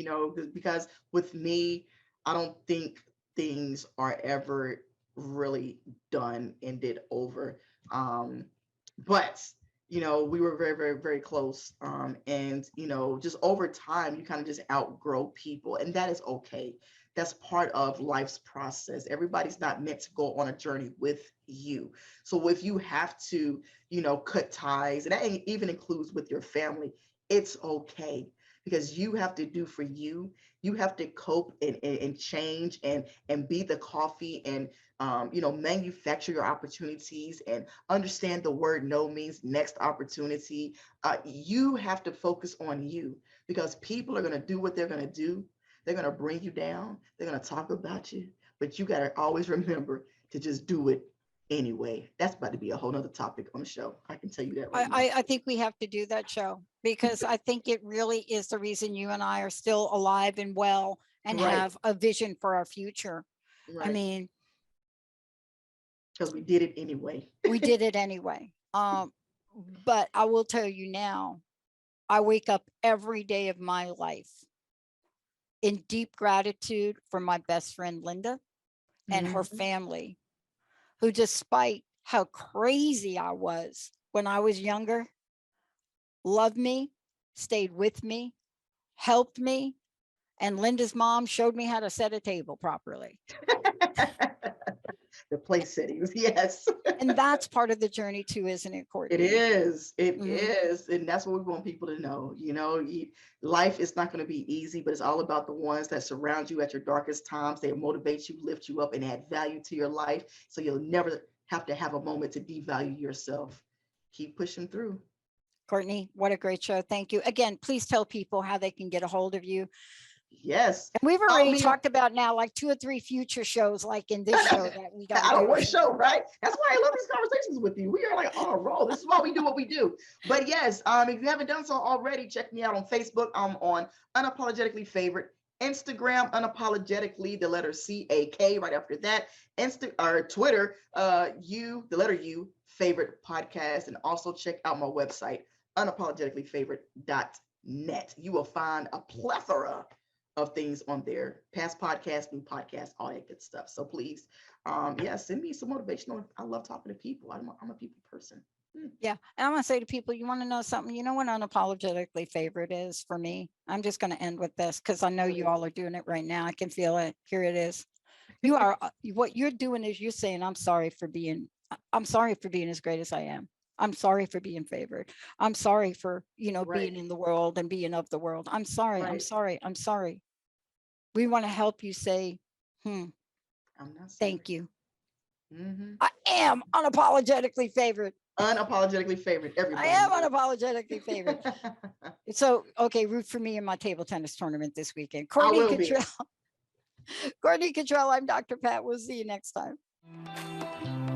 Speaker 2: because with me, I don't think things are ever really done, ended over. But we were very, very, very close. And just over time, you kind of just outgrow people, and that is okay. That's part of life's process. Everybody's not meant to go on a journey with you. So if you have to, cut ties, and that even includes with your family, it's okay, because you have to do for you. You have to cope and change and be the coffee and manufacture your opportunities and understand the word no means next opportunity. You have to focus on you, because people are going to do what they're going to do. They're going to bring you down. They're going to talk about you, but you got to always remember to just do it anyway. That's about to be a whole nother topic on the show. I can tell you that right now.
Speaker 3: I think we have to do that show, because I think it really is the reason you and I are still alive and well and
Speaker 2: Right.
Speaker 3: have a vision for our future.
Speaker 2: Right.
Speaker 3: I mean,
Speaker 2: because we did it anyway.
Speaker 3: we did it anyway. But I will tell you now, I wake up every day of my life in deep gratitude for my best friend, Linda, and her family, who, despite how crazy I was when I was younger, loved me, stayed with me, helped me. And Linda's mom showed me how to set a table properly.
Speaker 2: The place settings, yes.
Speaker 3: And that's part of the journey too, isn't it, Courtney?
Speaker 2: It is. It is. And that's what we want people to know. Life is not going to be easy, but it's all about the ones that surround you at your darkest times. They motivate you, lift you up, and add value to your life. So you'll never have to have a moment to devalue yourself. Keep pushing through.
Speaker 3: Courtney, what a great show. Thank you. Again, please tell people how they can get a hold of you.
Speaker 2: Yes.
Speaker 3: And we've already talked about now like 2 or 3 future shows like in this show that we got.
Speaker 2: I don't want to show, right? That's why I love these conversations with you. We are like on a roll. This is why we do what we do. But yes, if you haven't done so already, check me out on Facebook. I'm on Unapologetically Favorite. Instagram, Unapologetically, the letter CAK right after that. Twitter, the letter U, Favorite Podcast. And also check out my website, unapologeticallyfavorite.net. You will find a plethora of things on there, past podcasts, new podcasts, all that good stuff. So please, send me some motivational. I love talking to people. I'm a people person.
Speaker 3: Yeah. And I want to say to people, you want to know something, you know what Unapologetically Favorite is for me? I'm just going to end with this, because I know you all are doing it right now. I can feel it. Here it is. You are, what you're doing is you're saying, I'm sorry for being as great as I am. I'm sorry for being favored. I'm sorry for, being in the world and being of the world. I'm sorry.
Speaker 2: Right.
Speaker 3: I'm sorry. I'm sorry. We want to help you say,
Speaker 2: I'm not sorry.
Speaker 3: Thank you. I am unapologetically favored.
Speaker 2: Unapologetically favorite, everybody.
Speaker 3: I am unapologetically favored. So, okay, root for me in my table tennis tournament this weekend. Courtney Kittrell. Courtney Kittrell, I'm Dr. Pat. We'll see you next time.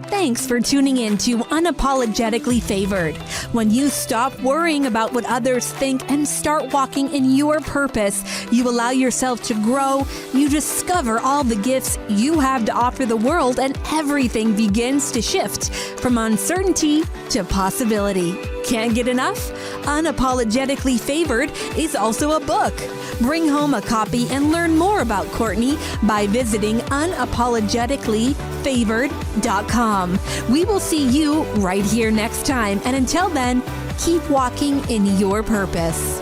Speaker 1: Thanks for tuning in to Unapologetically Favored. When you stop worrying about what others think and start walking in your purpose, you allow yourself to grow, you discover all the gifts you have to offer the world, and everything begins to shift from uncertainty to possibility. Can't get enough? Unapologetically Favored is also a book. Bring home a copy and learn more about Courtney by visiting unapologeticallyfavored.com. We will see you right here next time. And until then, keep walking in your purpose.